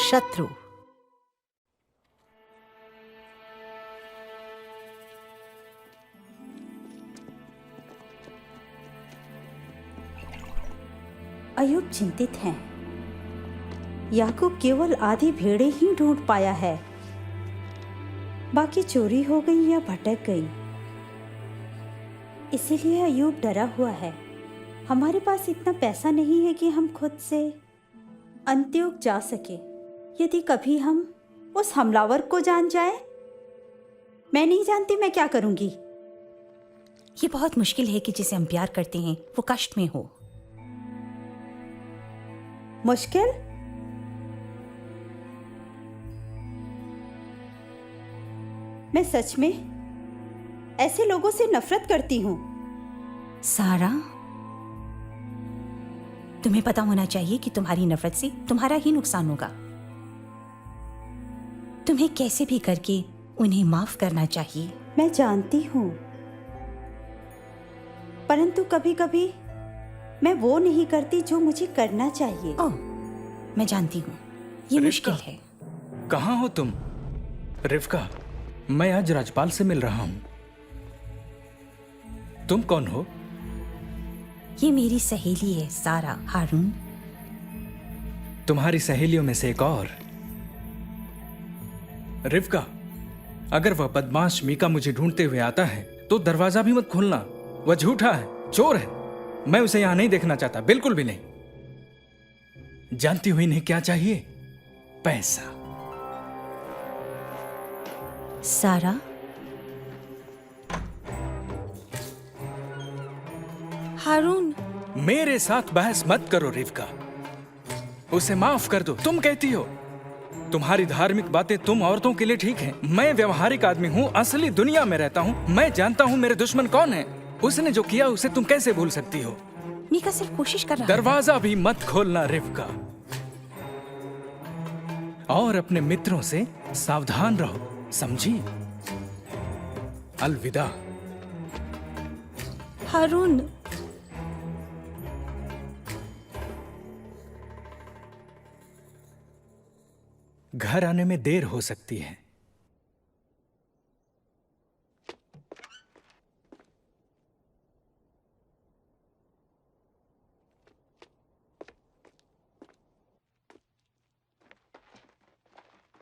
शत्रु। अय्यूब चिंतित हैं। याकूब केवल आधी भेड़ें ही ढूंढ पाया है, बाकी चोरी हो गई या भटक गई। इसीलिए अय्यूब डरा हुआ है। हमारे पास इतना पैसा नहीं है कि हम खुद से अंत्योक जा सके। यदि कभी हम उस हमलावर को जान जाए, मैं नहीं जानती मैं क्या करूंगी। ये बहुत मुश्किल है कि जिसे हम प्यार करते हैं वो कष्ट में हो। मुश्किल? मैं सच में ऐसे लोगों से नफरत करती हूँ। सारा, तुम्हें पता होना चाहिए कि तुम्हारी नफरत से तुम्हारा ही नुकसान होगा। तुम्हें कैसे भी करके उन्हें माफ करना चाहिए। मैं जानती हूँ, परंतु कभी कभी मैं वो नहीं करती जो मुझे करना चाहिए। ओह, मैं जानती हूँ, ये मुश्किल है। कहाँ हो तुम? रिवका, मैं आज राजपाल से मिल रहा हूँ। तुम कौन हो? ये मेरी सहेली है सारा। हारून, तुम्हारी सहेलियों में से एक और। रिवका, अगर वह बदमाश मीका मुझे ढूंढते हुए आता है तो दरवाजा भी मत खोलना। वह झूठा है, चोर है। मैं उसे यहां नहीं देखना चाहता, बिल्कुल भी नहीं। जानती हुई इन्हें क्या चाहिए? पैसा। सारा, हारून, मेरे साथ बहस मत करो रिवका। उसे माफ कर दो। तुम कहती हो तुम्हारी धार्मिक बातें तुम औरतों के लिए ठीक हैं। मैं व्यवहारिक आदमी हूँ, असली दुनिया में रहता हूँ। मैं जानता हूँ मेरे दुश्मन कौन है। उसने जो किया उसे तुम कैसे भूल सकती हो? मीका सिर्फ कोशिश कर रहा है। दरवाजा भी मत खोलना रिवका, और अपने मित्रों से सावधान रहो, समझी? अलविदा। हारून, घर आने में देर हो सकती है।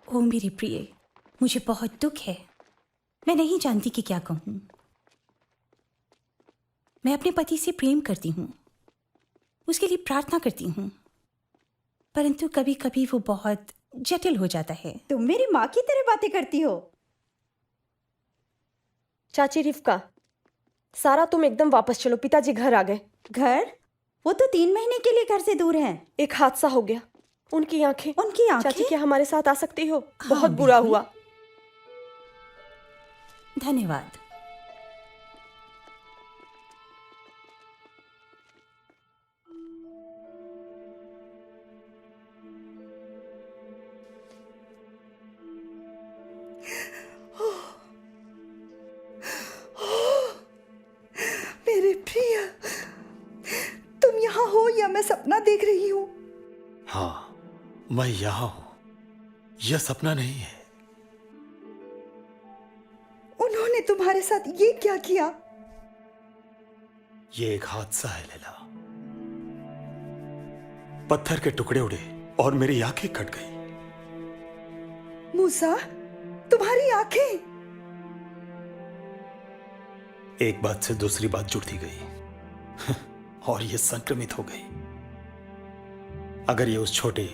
ओ मेरी प्रिय, मुझे बहुत दुख है। मैं नहीं जानती कि क्या कहूं। मैं अपने पति से प्रेम करती हूँ, उसके लिए प्रार्थना करती हूँ, परंतु कभी कभी वो बहुत जटिल हो जाता है। तुम मेरी माँ की तरह बातें करती हो। चाची रिवका, सारा तुम एकदम वापस चलो, पिताजी घर आ गए। घर? वो तो 3 महीने के लिए घर से दूर हैं। एक हादसा हो गया। उनकी आंखें। चाची, क्या हमारे साथ आ सकती हो? बहुत बुरा हुआ। धन्यवाद। मेरे प्रिय, तुम यहाँ हो या मैं सपना देख रही हूँ? हाँ, मैं यहाँ हूं। यह सपना नहीं है। उन्होंने तुम्हारे साथ ये क्या किया? ये एक हादसा है लैला। पत्थर के टुकड़े उड़े और मेरी आंखें कट गई। मूसा, तुम्हारी आंखें? एक बात से दूसरी बात जुड़ती गई और ये संक्रमित हो गई। अगर ये उस छोटे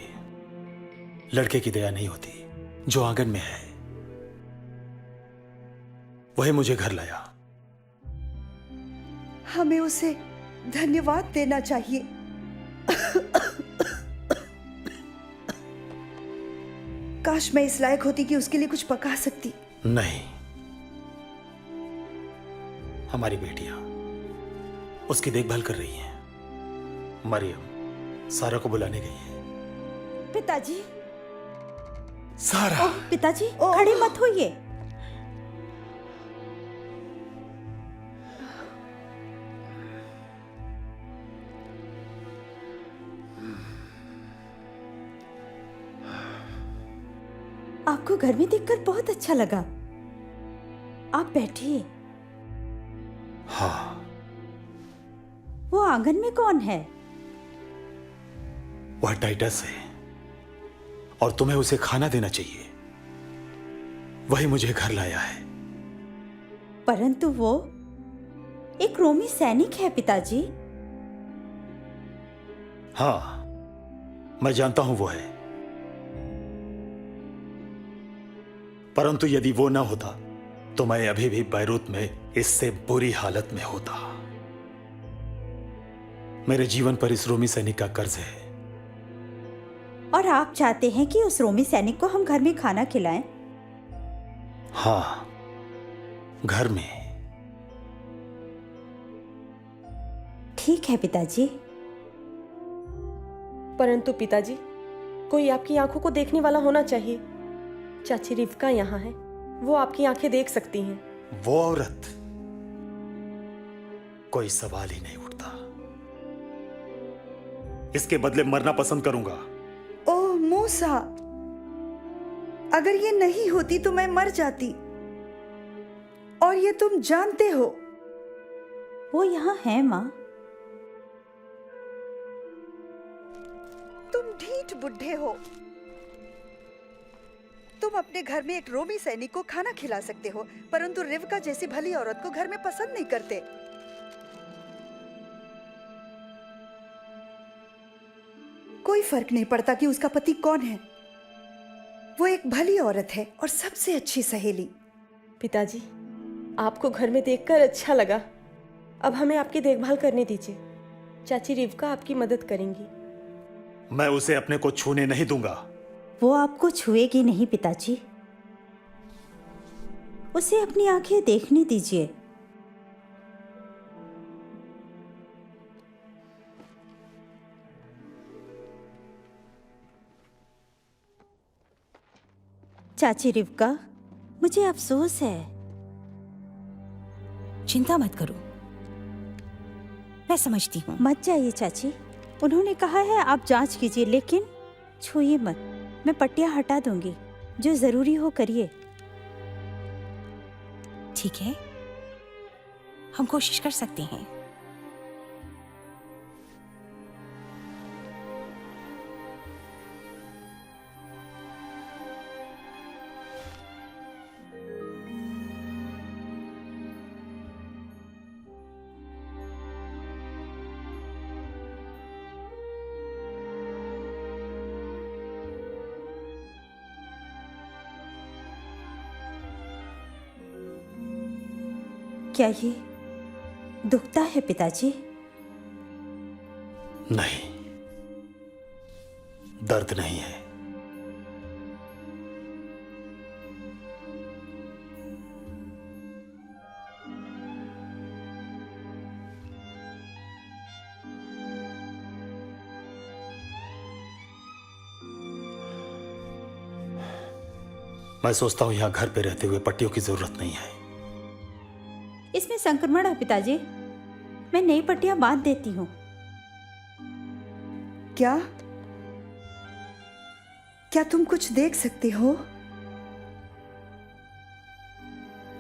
लड़के की दया नहीं होती जो आंगन में है, वही मुझे घर लाया। हमें उसे धन्यवाद देना चाहिए। काश मैं इस लायक होती कि उसके लिए कुछ पका सकती। नहीं, हमारी बेटियां उसकी देखभाल कर रही हैं। मरियम सारा को बुलाने गई है। पिताजी। सारा। ओह पिताजी, खड़े मत होइए। आपको घर में देखकर बहुत अच्छा लगा। आप बैठिए। हाँ, वो आंगन में कौन है? वह टाइटस है और तुम्हें उसे खाना देना चाहिए। वही मुझे घर लाया है। परंतु वो एक रोमी सैनिक है पिताजी। हाँ, मैं जानता हूं वो है, परंतु यदि वो ना होता तो मैं अभी भी बैरूत में इससे बुरी हालत में होता। मेरे जीवन पर इस रोमी सैनिक का कर्ज है। और आप चाहते हैं कि उस रोमी सैनिक को हम घर में खाना खिलाएं? हाँ, घर में। ठीक है पिताजी। परंतु पिताजी, कोई आपकी आंखों को देखने वाला होना चाहिए। चाची रिवका यहाँ है, वो आपकी आंखें देख सकती हैं। वो औरत, कोई सवाल ही नहीं उठता। इसके बदले मरना पसंद करूंगा। ओह मूसा, अगर ये नहीं होती तो मैं मर जाती, और ये तुम जानते हो। वो यहाँ है माँ। तुम ढीठ बुढ़े हो। तुम अपने घर में एक रोमी सैनिक को खाना खिला सकते हो, परंतु रिवका जैसी भली औरत को घर में पसंद नहीं करते। कोई फर्क नहीं पड़ता कि उसका पति कौन है। वो एक भली औरत है और सबसे अच्छी सहेली। पिताजी, आपको घर में देखकर अच्छा लगा। अब हमें आपकी देखभाल करने दीजिए। चाची रिवका आपकी मदद करेंगी। मैं उसे अपने को छूने नहीं दूंगा। वो आपको छुएगी नहीं पिताजी। उसे अपनी आंखें देखने दीजिए। चाची रिवका, मुझे अफसोस है। चिंता मत करो, मैं समझती हूँ। मत जाइए चाची। उन्होंने कहा है आप जांच कीजिए, लेकिन छूइए मत। मैं पट्टियां हटा दूंगी। जो जरूरी हो करिए। ठीक है, हम कोशिश कर सकते हैं। क्या ये दुखता है पिताजी? नहीं, दर्द नहीं है। मैं सोचता हूं यहां घर पे रहते हुए पट्टियों की जरूरत नहीं है। इसमें संक्रमण है पिताजी। मैं नई पट्टियां बांध देती हूँ। क्या क्या तुम कुछ देख सकते हो?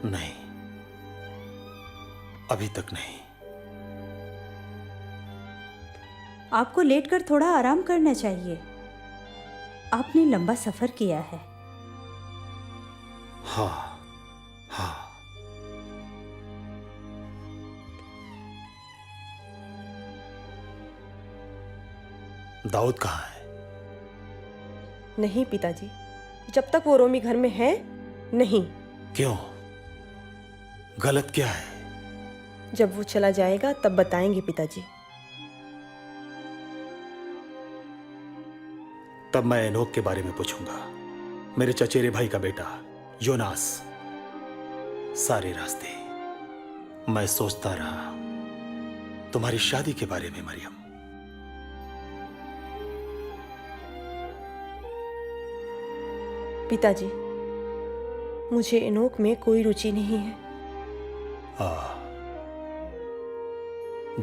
नहीं, अभी तक नहीं। आपको लेटकर थोड़ा आराम करना चाहिए। आपने लंबा सफर किया है। हाँ, हाँ। दाऊद कहाँ है? नहीं पिताजी, जब तक वो रोमी घर में है नहीं। क्यों? गलत क्या है? जब वो चला जाएगा तब बताएंगे पिताजी। तब मैं एनोक के बारे में पूछूंगा। मेरे चचेरे भाई का बेटा योनास। सारे रास्ते मैं सोचता रहा तुम्हारी शादी के बारे में मरियम। पिताजी, मुझे एनोक में कोई रुचि नहीं है।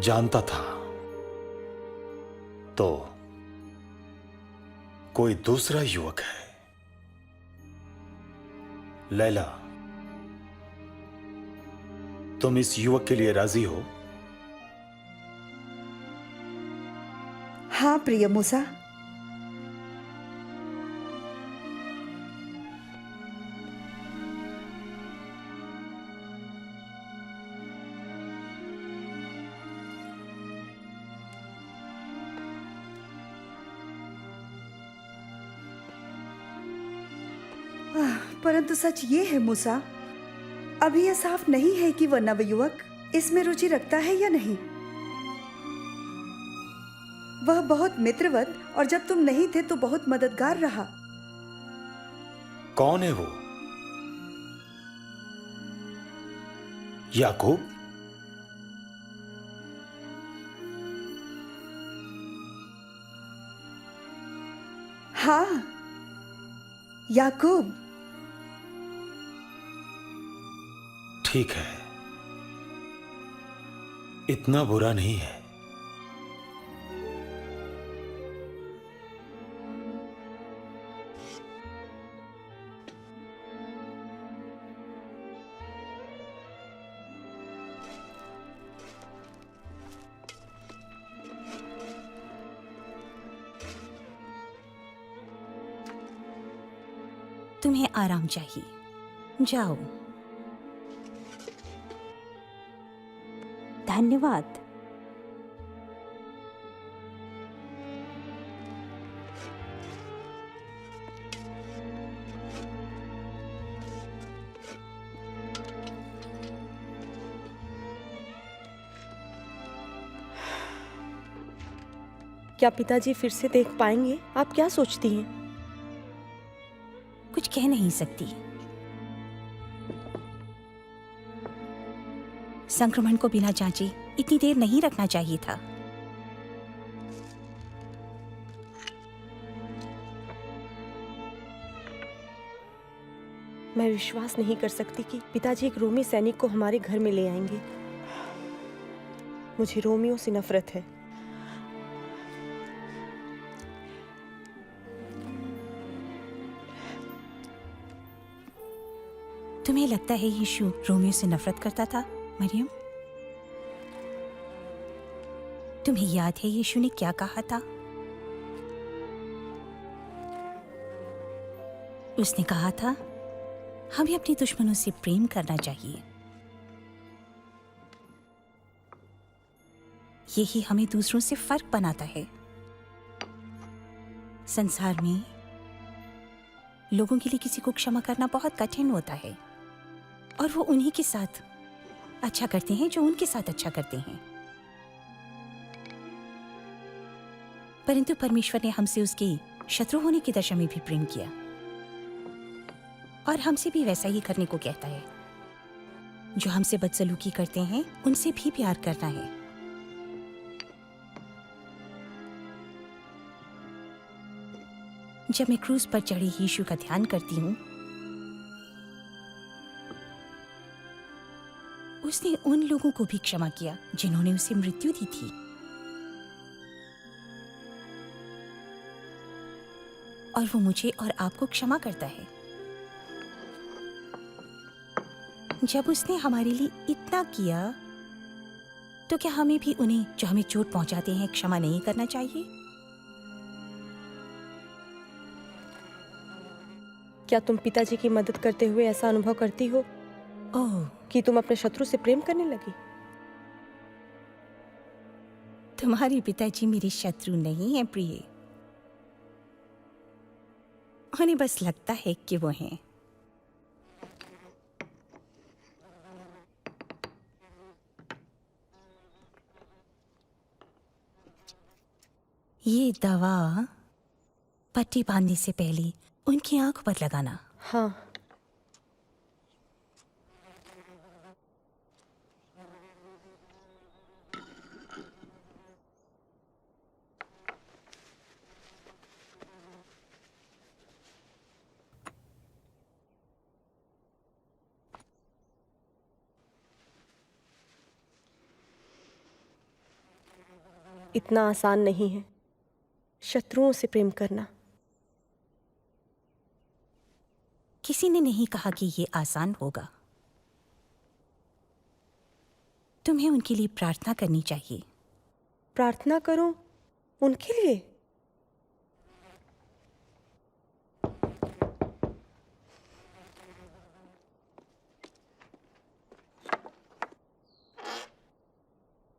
जानता था। तो कोई दूसरा युवक है। लैला, तुम इस युवक के लिए राजी हो? हाँ प्रिय मूसा। परंतु सच ये है मूसा, अभी यह साफ नहीं है कि वह नवयुवक इसमें रुचि रखता है या नहीं। वह बहुत मित्रवत और जब तुम नहीं थे तो बहुत मददगार रहा। कौन है वो? याकूब? हाँ, याकूब। ठीक है, इतना बुरा नहीं है। तुम्हें आराम चाहिए, जाओ। धन्यवाद। क्या पिताजी फिर से देख पाएंगे? आप क्या सोचती हैं? कुछ कह नहीं सकती। संक्रमण को बिना जांचे इतनी देर नहीं रखना चाहिए था। मैं विश्वास नहीं कर सकती कि पिताजी एक रोमी सैनिक को हमारे घर में ले आएंगे। मुझे रोमियो से नफरत है। तुम्हें लगता है यीशु रोमियो से नफरत करता था, मरियम? तुम्हें याद है यीशु ने क्या कहा था? उसने कहा था, हमें अपने दुश्मनों से प्रेम करना चाहिए। यही हमें दूसरों से फर्क बनाता है। संसार में लोगों के लिए किसी को क्षमा करना बहुत कठिन होता है, और वो उन्हीं के साथ अच्छा करते हैं जो उनके साथ अच्छा करते हैं। परंतु परमेश्वर ने हमसे उसके शत्रु होने की दशा में भी प्रेम किया, और हमसे भी वैसा ही करने को कहता है। जो हमसे बदसलूकी करते हैं उनसे भी प्यार करना है। जब मैं क्रूस पर चढ़े यीशु का ध्यान करती हूँ, उसने उन लोगों को भी क्षमा किया जिन्होंने उसे मृत्यु दी थी। और वो मुझे और आपको क्षमा करता है। जब उसने हमारे लिए इतना किया, तो क्या हमें भी उन्हें जो हमें चोट पहुंचाते हैं क्षमा नहीं करना चाहिए? क्या तुम पिताजी की मदद करते हुए ऐसा अनुभव करती हो ओह, कि तुम अपने शत्रु से प्रेम करने लगी? तुम्हारे पिताजी मेरे शत्रु नहीं हैं प्रिय। उन्हें बस लगता है कि वो हैं। ये दवा पट्टी बांधने से पहले उनकी आंख पर लगाना। हाँ। इतना आसान नहीं है शत्रुओं से प्रेम करना। किसी ने नहीं कहा कि ये आसान होगा। तुम्हें उनके लिए प्रार्थना करनी चाहिए। प्रार्थना करूं उनके लिए?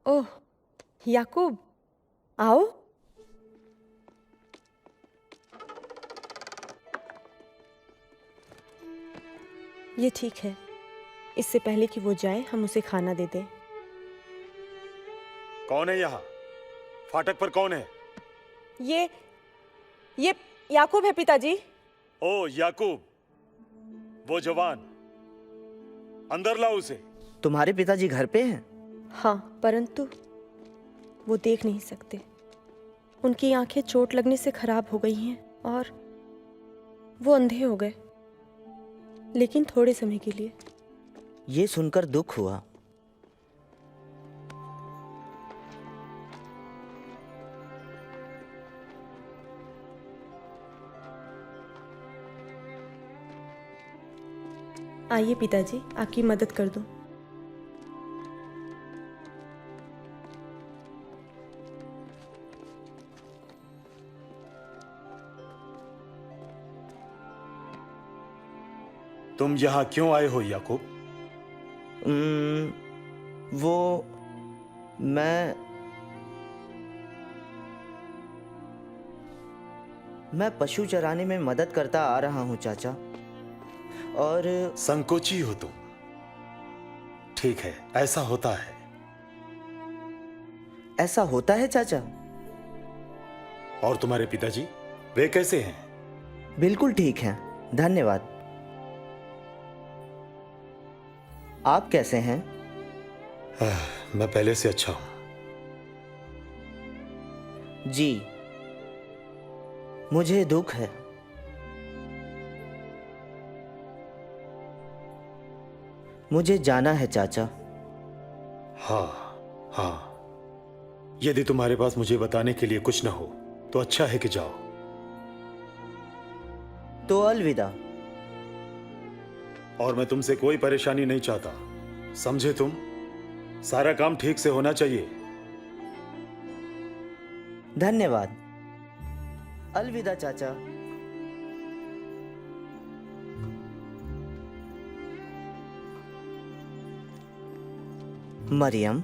ओह, याकूब, आओ। ये ठीक है। इससे पहले कि वो जाए, हम उसे खाना दे दें। कौन है यहाँ? फाटक पर कौन है? ये याकूब है पिताजी। ओ याकूब, वो जवान, अंदर लाओ उसे। तुम्हारे पिताजी घर पे हैं? हाँ, परंतु वो देख नहीं सकते। उनकी आंखें चोट लगने से खराब हो गई हैं और वो अंधे हो गए, लेकिन थोड़े समय के लिए। ये सुनकर दुख हुआ। आइए पिताजी, आपकी मदद कर दूं। तुम यहाँ क्यों आए हो याकूब? वो मैं पशु चराने में मदद करता आ रहा हूँ चाचा। और संकोची हो तुम। ठीक है, ऐसा होता है। ऐसा होता है चाचा? और तुम्हारे पिताजी, वे कैसे हैं? बिल्कुल ठीक हैं, धन्यवाद। आप कैसे हैं? मैं पहले से अच्छा हूं। जी, मुझे दुख है। मुझे जाना है चाचा। हाँ हाँ, यदि तुम्हारे पास मुझे बताने के लिए कुछ न हो तो अच्छा है कि जाओ। तो अलविदा। और मैं तुमसे कोई परेशानी नहीं चाहता, समझे तुम? सारा काम ठीक से होना चाहिए। धन्यवाद। अलविदा चाचा। मरियम,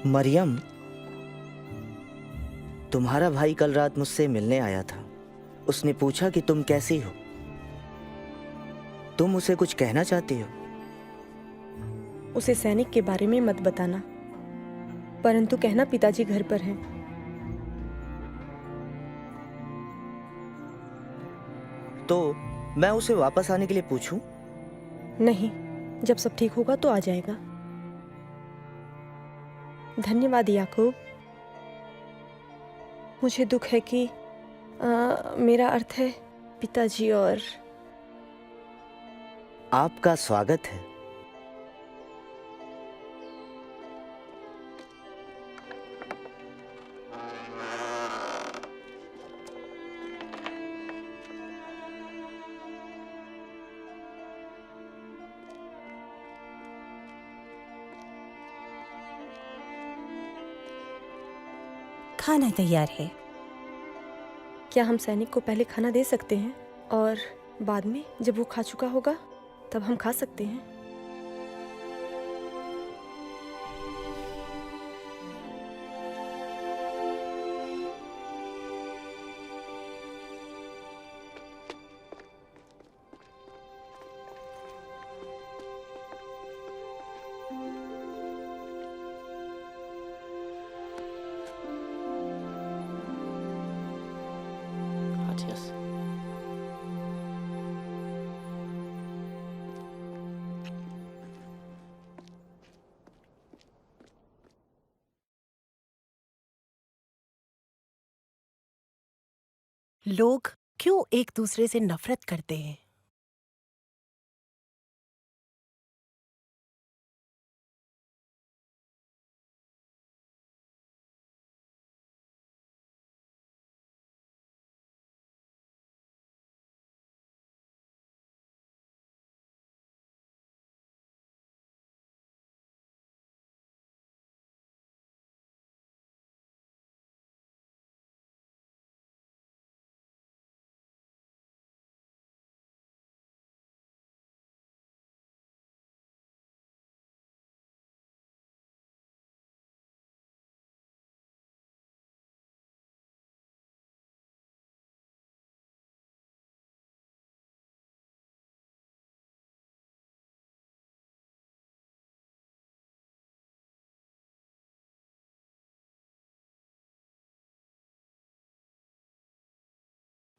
मरियम, तुम्हारा भाई कल रात मुझसे मिलने आया था। उसने पूछा कि तुम कैसी हो। तुम उसे कुछ कहना चाहती हो? उसे सैनिक के बारे में मत बताना, परंतु कहना पिताजी घर पर हैं। तो मैं उसे वापस आने के लिए पूछूं? नहीं, जब सब ठीक होगा तो आ जाएगा। धन्यवाद याकूब। मुझे दुख है कि मेरा अर्थ है पिताजी। और आपका स्वागत है। खाना तैयार है। क्या हम सैनिक को पहले खाना दे सकते हैं और बाद में जब वो खा चुका होगा तब हम खा सकते हैं? लोग क्यों एक दूसरे से नफरत करते हैं?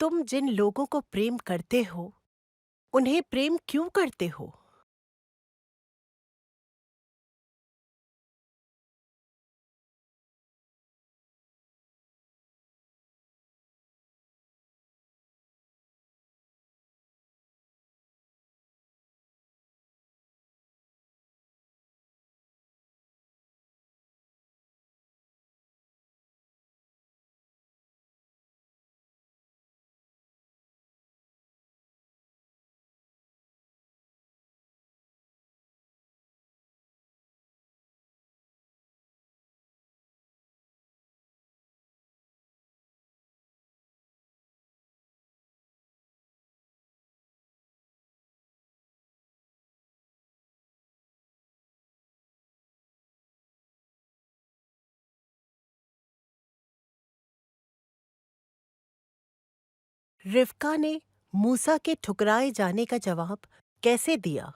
तुम जिन लोगों को प्रेम करते हो उन्हें प्रेम क्यों करते हो? रिवका ने मूसा के ठुकराए जाने का जवाब कैसे दिया?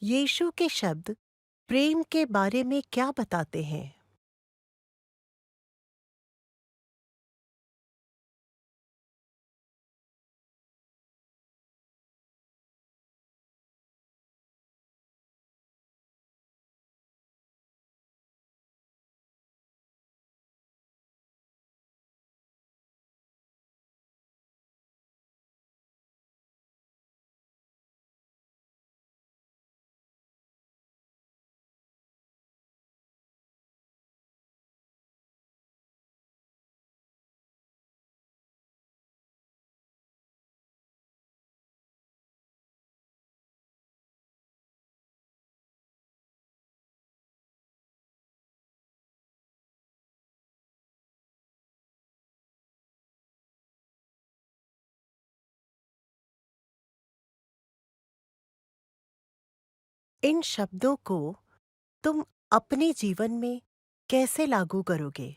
यीशु के शब्द प्रेम के बारे में क्या बताते हैं? इन शब्दों को तुम अपने जीवन में कैसे लागू करोगे?